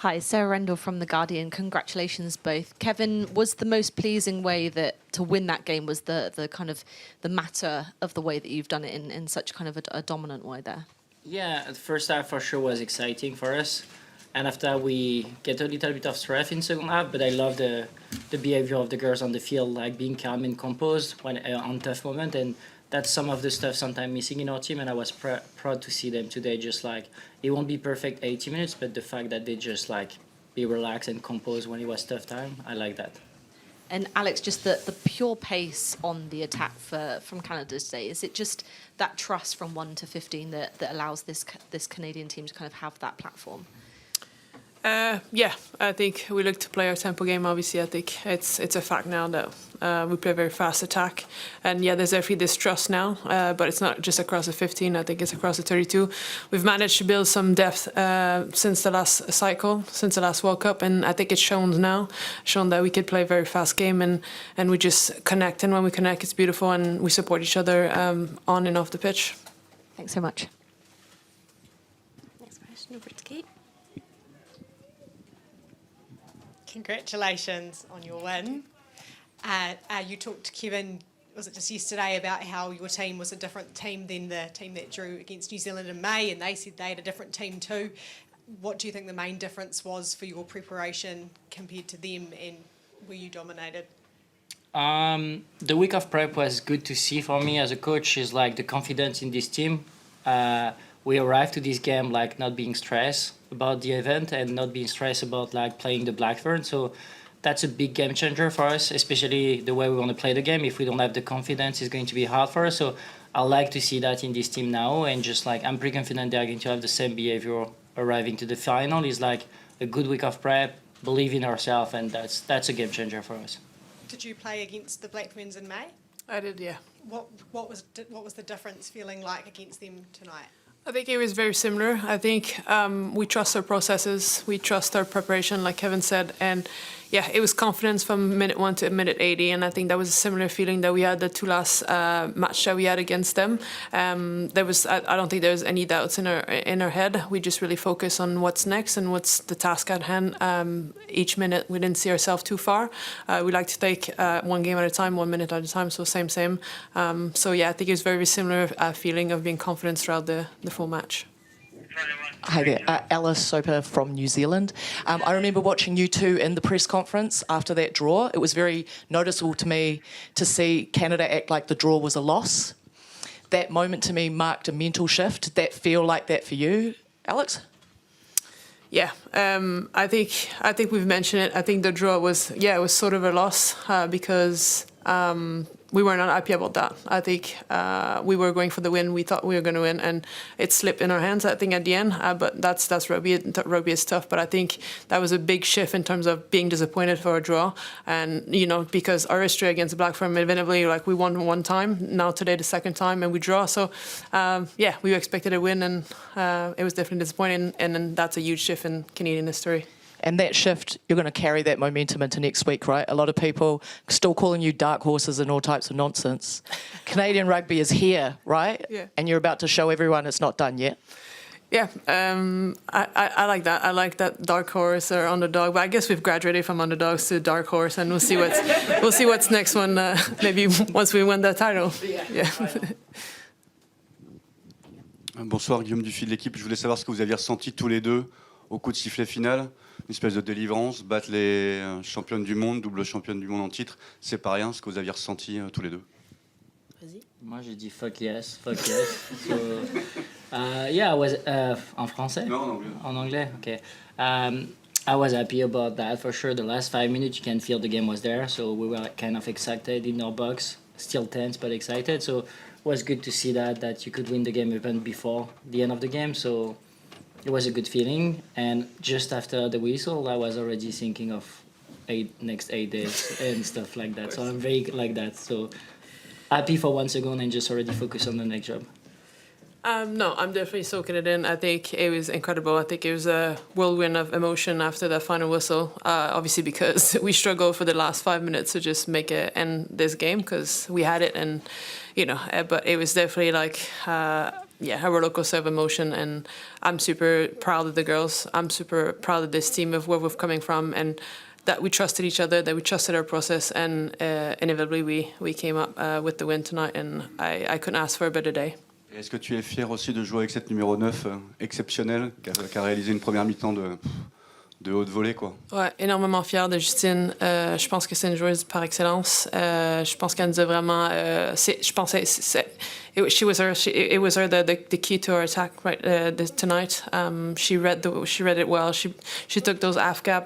Hi, Sarah Rendell from The Guardian. Congratulations both. Kevin, was the most pleasing way that to win that game was the kind of the matter of the way that you've done it in such kind of a dominant way there? Yeah, the first half for sure was exciting for us. And after we get a little bit of stress in second half, but I love the behavior of the girls on the field, like being calm and composed when on tough moment. And that's some of the stuff sometimes missing in our team. And I was proud to see them today. Just like it won't be perfect 80 minutes, but the fact that they just like be relaxed and composed when it was tough time, I like that. And Alex, just the pure pace on the attack from Canada today, is it just that trust from 1 to 15 that allows this Canadian team to kind of have that platform? Yeah, I think we look to play our tempo game. Obviously, I think it's a fact now that we play a very fast attack. And yeah, there's definitely this trust now, but it's not just across the 15. I think it's across the 32. We've managed to build some depth since the last cycle, since the last World Cup, and I think it's shown now, that we could play a very fast game and we just connect. And when we connect, it's beautiful, and we support each other on and off the pitch. Thanks so much. Next question, over to Kate. Congratulations on your win. You talked to Kevin, was it just yesterday, about how your team was a different team than the team that drew against New Zealand in May, and they said they had a different team too. What do you think the main difference was for your preparation compared to them, and were you dominated? The week of prep was good to see for me as a coach. Is like the confidence in this team. We arrived to this game like not being stressed about the event and not being stressed about like playing the Blackburn. So that's a big game changer for us, especially the way we want to play the game. If we don't have the confidence, it's going to be hard for us. So I like to see that in this team now, and just like I'm pretty confident they are going to have the same behavior arriving to the final. Is like a good week of prep, believe in ourselves, and that's a game changer for us. Did you play against the Blackburns in May? I did, yeah. What was the difference feeling like against them tonight? I think it was very similar. I think we trust our processes, we trust our preparation, like Kevin said, and yeah, it was confidence from minute 1 to minute 80, and I think that was a similar feeling that we had the two last match that we had against them. I don't think there was any doubts in our head. We just really focus on what's next and what's the task at hand. Each minute we didn't see ourselves too far. We like to take one game at a time, 1 minute at a time, so same. So yeah, I think it was very similar feeling of being confident throughout the full match. Hi there, Alice Soper from New Zealand. I remember watching you two in the press conference after that draw. It was very noticeable to me to see Canada act like the draw was a loss. That moment to me marked a mental shift. Did that feel like that for you, Alex? Yeah, I think we've mentioned it. I think the draw was sort of a loss because we were not happy about that. I think we were going for the win. We thought we were going to win, and it slipped in our hands, I think, at the end. But that's rugby. Rugby is tough. But I think that was a big shift in terms of being disappointed for a draw. And, because our history against Blackburn, inevitably, like we won one time, now today the second time, and we draw. So, we expected a win, and it was definitely disappointing. And then that's a huge shift in Canadian history. And that shift, you're going to carry that momentum into next week, right? A lot of people still calling you dark horses and all types of nonsense. Canadian rugby is here, right? Yeah. And you're about to show everyone it's not done yet. Yeah, I like that. I like that dark horse or underdog. But I guess we've graduated from underdogs to dark horse, and we'll see what's next one. Maybe once we win that title. Yeah. Bonsoir, Guillaume Dufy de l'équipe. Je voulais savoir ce que vous aviez ressenti tous les deux au coup de sifflet final. Une espèce de délivrance, battre les championnes du monde, double championne du monde en titre, c'est pas rien, ce que vous aviez ressenti tous les deux. Vas-y. Moi j'ai dit fuck yes. So, yeah, I was en français? Non, en anglais. En anglais, okay. I was happy about that for sure. The last 5 minutes, you can feel the game was there, so we were kind of excited in our box, still tense but excited. So it was good to see that you could win the game even before the end of the game. So it was a good feeling, and just after the whistle, I was already thinking of next 8 days and stuff like that. So I'm very like that. So happy for 1 second and just already focus on the next job. No, I'm definitely soaking it in. I think it was incredible. I think it was a whirlwind of emotion after that final whistle. Obviously, because we struggled for the last 5 minutes to just make it end this game because we had it, and but it was definitely like a roller coaster of emotion, and I'm super proud of the girls. I'm super proud of this team, of where we're coming from, and that we trusted each other, that we trusted our process, and inevitably we came up with the win tonight, and I couldn't ask for a better day. Est-ce que tu es fier aussi de jouer avec cette numéro 9 exceptionnelle, qui a réalisé une première mi-temps de haute volée, quoi? Ouais, énormément fière de Justine. Je pense que c'est une joueuse par excellence. Je pense qu'elle nous a vraiment. Je pensais it was her the key to our attack tonight. She read it well. She took those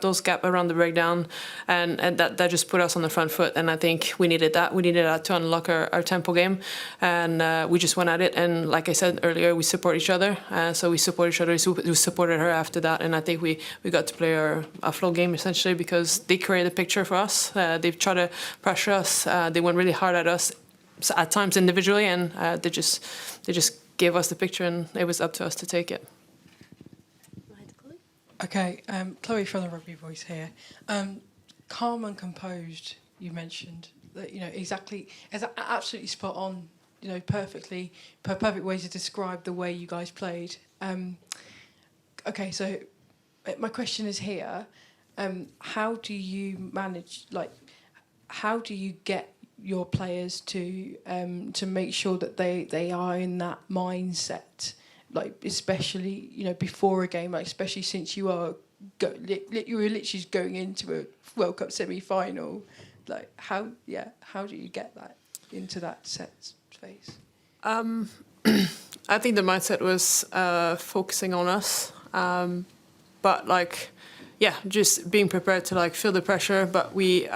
those gap around the breakdown, and that just put us on the front foot. And I think we needed that. We needed that to unlock our tempo game, and we just went at it. And like I said earlier, we support each other. So we support each other. We supported her after that, and I think we got to play our flow game essentially because they created a picture for us. They tried to pressure us. They went really hard at us at times individually, and they just gave us the picture, and it was up to us to take it. Okay, Chloe from the Rugby Voice here. Calm and composed, you mentioned that, exactly, is absolutely spot on, perfect way to describe the way you guys played. Okay, so my question is here, how do you manage, how do you get your players to make sure that they are in that mindset, especially before a game, especially since you were literally going into a World Cup semi-final, how do you get that into that set space? I think the mindset was focusing on us, but just being prepared to feel the pressure, but we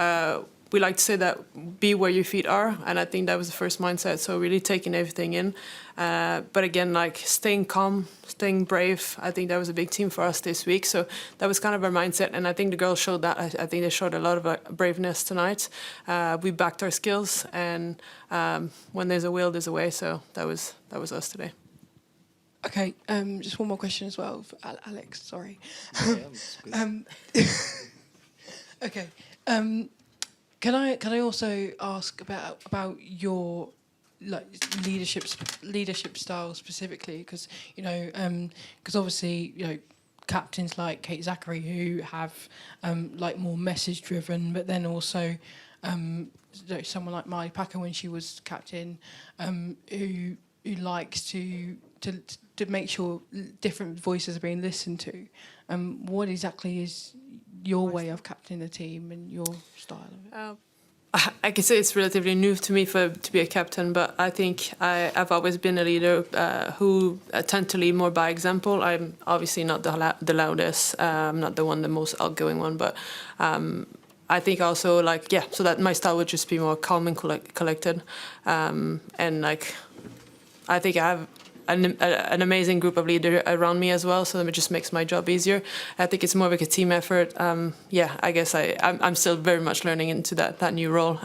like to say that be where your feet are, and I think that was the first mindset, so really taking everything in, but again, staying calm, staying brave. I think that was a big theme for us this week, so that was kind of our mindset, and I think the girls showed that. I think they showed a lot of braveness tonight. We backed our skills, and when there's a will, there's a way, so that was us today. Okay, just one more question as well for Alex, sorry. Okay, Can I also ask about your leadership style specifically, because obviously captains like Kate Zachary who have more message driven, but then also someone like Miley Packer when she was captain, who likes to make sure different voices are being listened to. What exactly is your way of captaining a team and your style of it? I can say it's relatively new to me to be a captain, but I think I've always been a leader who tend to lead more by example. I'm obviously not the loudest, I'm not the most outgoing one, but I think also so that my style would just be more calm and collected, and I think I have an amazing group of leaders around me as well, so it just makes my job easier. I think it's more like a team effort. I guess I'm still very much learning into that new role.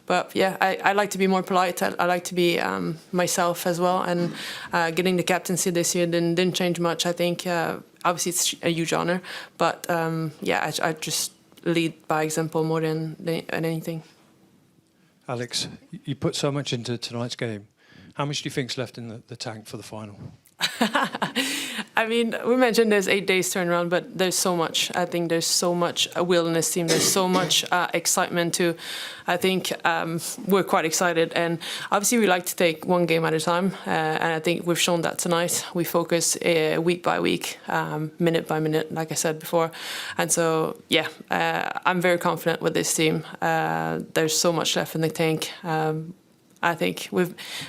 But yeah, I like to be more polite. I like to be myself as well. And getting the captaincy this year didn't change much. I think obviously it's a huge honor, but I just lead by example more than anything. Alex, you put so much into tonight's game. How much do you think's left in the tank for the final? I mean, we mentioned there's 8 days turnaround, but there's so much. I think there's so much will in this team. There's so much excitement too. I think we're quite excited, and obviously we like to take one game at a time. And I think we've shown that tonight. We focus week by week, minute by minute, like I said before. And so, I'm very confident with this team. There's so much left in the tank. I think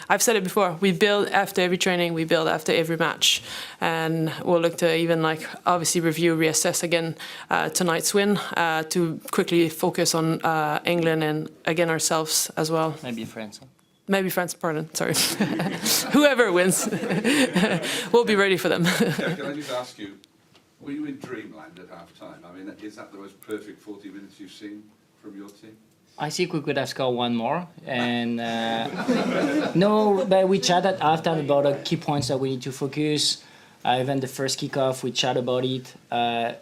I've said it before, we build after every training, we build after every match. And we'll look to even obviously review, reassess again tonight's win to quickly focus on England and again ourselves as well. Maybe France. Maybe France, pardon, sorry. Whoever wins, we'll be ready for them. Can I just ask you, were you in dreamland at half time? I mean, is that the most perfect 40 minutes you've seen from your team? I think we could have scored one more, and no, but we chatted after about the key points that we need to focus. Even the first kickoff, we chat about it.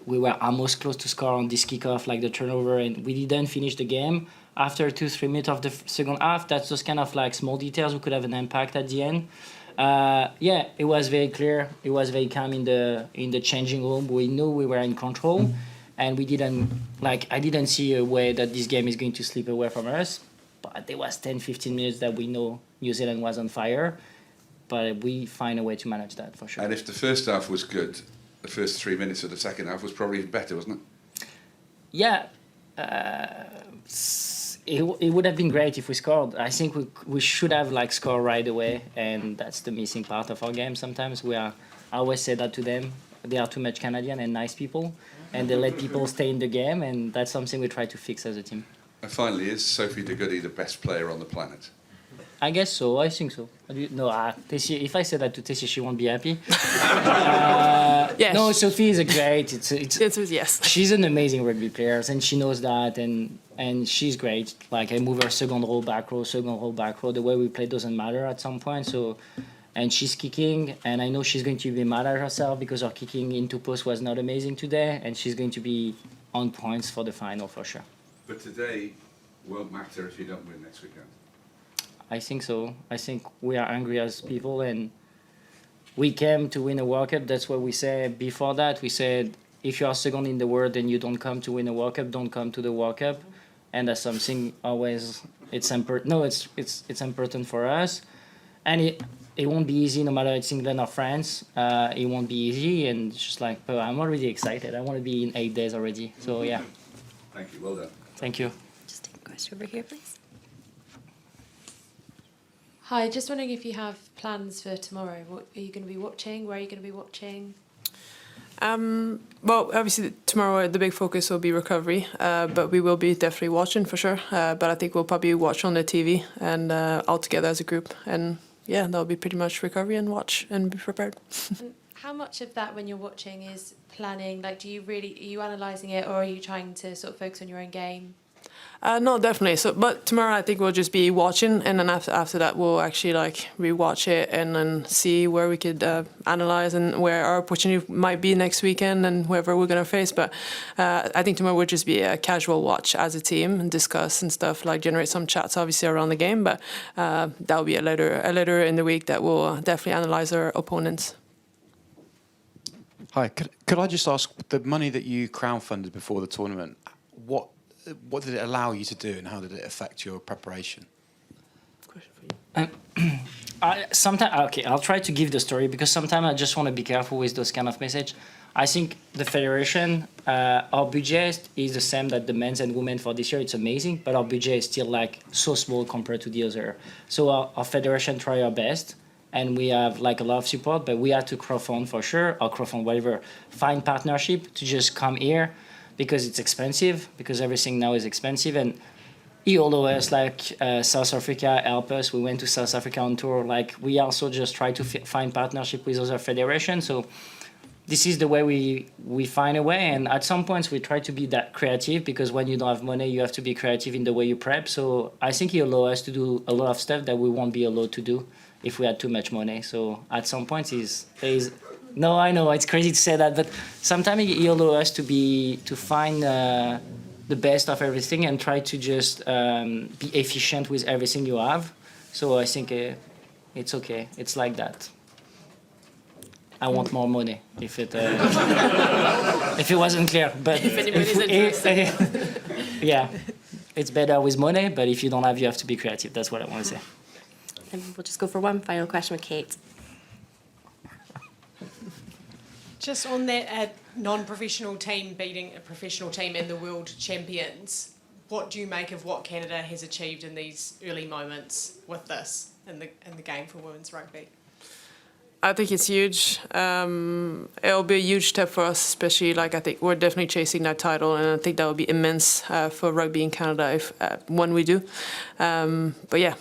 We were almost close to score on this kickoff, the turnover, and we didn't finish the game. After 2-3 minutes of the second half, that's those kind of small details we could have an impact at the end. Yeah, it was very clear. It was very calm in the changing room. We knew we were in control, and we didn't I didn't see a way that this game is going to slip away from us. But there was 10-15 minutes that we know New Zealand was on fire, but we find a way to manage that for sure. And if the first half was good, the first 3 minutes of the second half was probably even better, wasn't it? Yeah, it would have been great if we scored. I think we should have scored right away, and that's the missing part of our game. Sometimes I always say that to them. They are too much Canadian and nice people, and they let people stay in the game, and that's something we try to fix as a team. And finally, is Sophie de Goody the best player on the planet? I guess so. I think so. Tessier, if I say that to Tessier, she won't be happy. Yes. No, Sophie is a great. Yes. She's an amazing rugby player, and she knows that, and she's great. I move her second row, back row, The way we play doesn't matter at some point. So, and she's kicking, and I know she's going to be mad at herself because her kicking into post was not amazing today, and she's going to be on points for the final for sure. But today won't matter if you don't win next weekend. I think so. I think we are angry as people, and we came to win a World Cup. That's what we said before that. We said, if you are second in the world and you don't come to win a World Cup, don't come to the World Cup. And that's something always, it's important for us. And it won't be easy no matter it's England or France. It won't be easy, and just but I'm already excited. I want to be in 8 days already. So yeah. Thank you, well done. Thank you. Just take a question over here, please. Hi, just wondering if you have plans for tomorrow. What are you going to be watching? Where are you going to be watching? Well, obviously tomorrow the big focus will be recovery, but we will be definitely watching for sure. But I think we'll probably watch on the TV and all together as a group. And yeah, that'll be pretty much recovery and watch and be prepared. And how much of that when you're watching is planning? Are you analysing it, or are you trying to sort of focus on your own game? No, definitely. So, but tomorrow I think we'll just be watching, and then after that we'll actually rewatch it and then see where we could analyze and where our opportunity might be next weekend and whoever we're gonna face. But I think tomorrow will just be a casual watch as a team and discuss and stuff, generate some chats obviously around the game. But that will be a later in the week that will definitely analyze our opponents. Hi, could I just ask, the money that you crowdfunded before the tournament, what did it allow you to do, and how did it affect your preparation? I'll try to give the story, because sometimes I just want to be careful with those kind of message. I think the federation, our budget is the same that the men's and women for this year. It's amazing, but our budget is still so small compared to the other. So our federation try our best, and we have a lot of support, but we have to crowdfund for sure, or crowdfund whatever, find partnership to just come here, because it's expensive, because everything now is expensive. And he allowed us, South Africa help us. We went to South Africa on tour. We also just try to find partnership with other federations. So this is the way we find a way. And at some points we try to be that creative, because when you don't have money, you have to be creative in the way you prep. So I think he allowed us to do a lot of stuff that we won't be allowed to do if we had too much money. So at some points no, I know it's crazy to say that, but sometimes he allows us to find the best of everything and try to just be efficient with everything you have. So I think it's okay. It's like that. I want more money if it wasn't clear. But if anybody's interested. Yeah, it's better with money. But if you don't have, you have to be creative. That's what I want to say. And we'll just go for one final question with Kate. Just on that non-professional team beating a professional team and the world champions, what do you make of what Canada has achieved in these early moments with this in the game for women's rugby? I think it's huge. It'll be a huge step for us, especially I think we're definitely chasing that title, and I think that will be immense for rugby in Canada when we do. But yeah,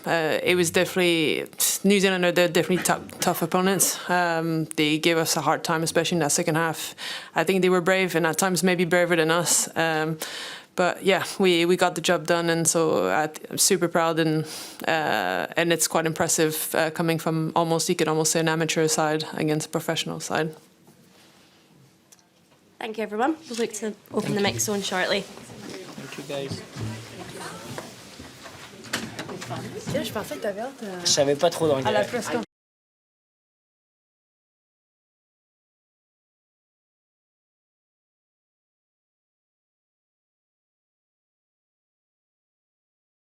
it was definitely New Zealand. They're definitely tough opponents. They gave us a hard time, especially in that second half. I think they were brave, and at times maybe braver than us. But yeah, we got the job done, and so I'm super proud, and it's quite impressive coming from you could almost say an amateur side against a professional side. Thank you, everyone. We'll look to open the mix zone shortly. Thank you, guys. Je pensais que t'avais hâte Je savais pas trop dans le